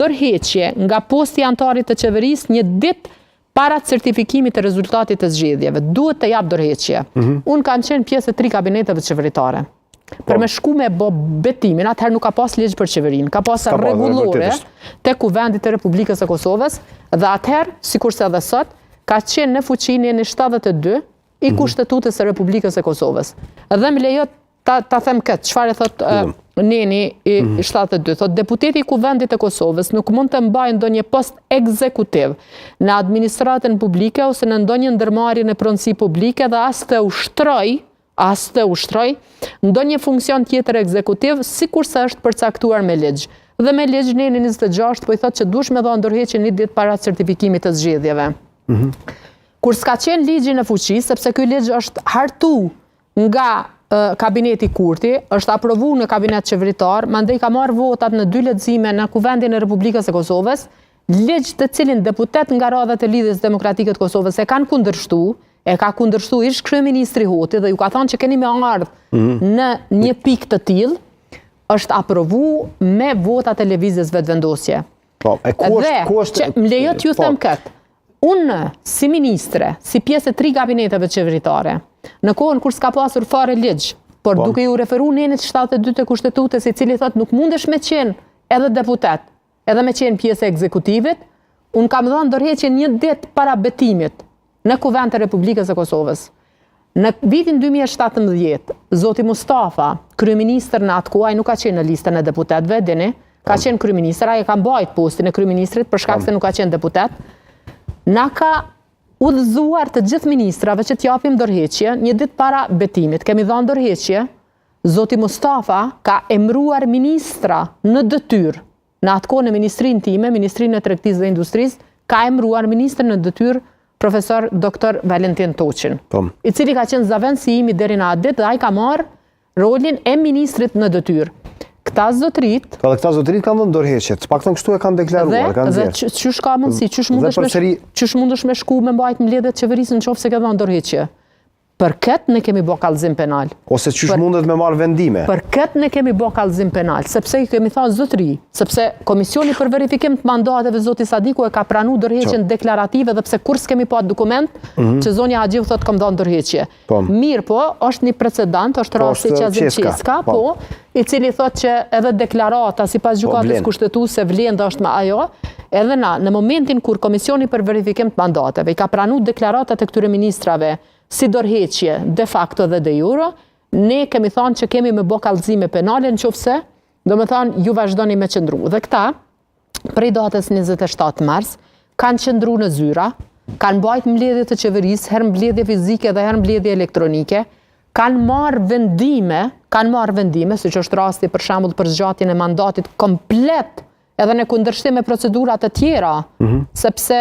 Ndërheqje nga posti antarit të qeverisë një ditë para certifikimit të rezultatit të zgjedhjeve. Duhet të jap dorëheqje. Unë kam qenë pjesë e 3 kabineteve qeveritare. Për me shku me bo betimin, atëherë nuk ka pas ligj për qeverinë, ka pas rregullore te Kuvendi të Republikës së Kosovës, dhe atëherë, sikurse edhe sot, ka qenë në fuqinë e 72 i Kushtetutës së Republikës së Kosovës. Dhe më lejo ta them këtë, çfarë thot Neni i 72, thot deputeti i Kuvendit të Kosovës nuk mund të mbajë ndonjë post ekzekutiv në administratën publike ose në ndonjë ndërmarrje në pronësi publike dhe as të ushtroj ndonjë funksion tjetër ekzekutiv, sikurse është përcaktuar me ligj. Dhe me ligj Neni 26 po i thot që duhesh me dhënë dorëheqje një ditë para certifikimit të zgjedhjeve. Kur s'ka qenë ligji në fuqi, sepse ky ligj është hartu nga kabineti Kurti, është aprovu në kabinet qeveritar, mandej ka marrë votat në 2 lexime në Kuvendin e Republikës së Kosovës, ligj të cilin deputet nga radhat e Lidhjes Demokratike të Kosovës e kanë kundërshtu, e ka kundërshtu ish kryeministri Hoti dhe ju ka thënë që keni me ardhë në një pikë të tillë, është aprovu me votat e lëvizjes vetëvendosje. Më lejot ju them këtë. Unë, si ministre, si pjesë e 3 kabineteve qeveritare, në kohën kur s'ka pasur fare ligj, por duke ju referu Nenit 72 të Kushtetutës, i cili thot nuk mundesh me qenë edhe deputet, edhe me qenë pjesë e ekzekutivit, unë kam dhënë dorëheqje një ditë para betimit në Kuvend të Republikës së Kosovës. Në vitin 2017, zoti Mustafa, kryeministër në atë kohë, ai nuk ka qenë në listën e deputetëve, dini, ka qenë kryeministër, ai ka mbajtur postin e kryeministrit për shkak se nuk ka qenë deputet. Na ka udhëzuar të gjithë ministrave që t'japim dorëheqje një ditë para betimit. Kemi dhënë dorëheqje, zoti Mustafa ka emëruar ministra në detyrë. Në atë kohë në ministrinë time, Ministrinë e Tregtisë dhe Industrisë, ka emëruar ministrin në detyrë profesor Dr. Valentin Toçin, i cili ka qenë zavendësi imi deri në atë ditë dhe ai ka marrë rolin e ministrit në detyrë. Këta zotrit kanë dhënë dorëheqje, të paktën kështu e kanë deklaruar, kanë nxjerrë. Dhe çush ka mundësi, çush mundesh me shku me mbajt mbledhjet e qeverisë nëse ke dhënë dorëheqje. Për këtë ne kemi bë kallëzim penal. Ose çush mundet me marrë vendime. Për këtë ne kemi bë kallëzim penal, sepse i kemi thënë zotri, sepse Komisioni për verifikim të mandateve zoti Sadiku e ka pranuar dorëheqjen deklarative dhe pse kur s'kemi pa dokument që zonja Haxhiu thotë kam dhënë dorëheqje. Mirë po, është një precedent, është rasti Qazimçeska, i cili thotë që edhe deklarata sipas gjykatës kushtetuese vlen dhe është me ajo, edhe në momentin kur Komisioni për verifikim të mandateve i ka pranuar deklaratat e këtyre ministrave si dorëheqje de facto dhe de jure, ne kemi thënë që kemi me bë kallëzime penale nëse, domethënë ju vazhdoni me qëndru. Dhe këta, prej datës 27 mars, kanë qëndru në zyra, kanë bajt mbledhje të qeverisë, herë mbledhje fizike dhe herë mbledhje elektronike, kanë marrë vendime, siç është rasti për shembull për zgjatjen e mandatit komplet, edhe në kundërshtim me procedurat e tjera, sepse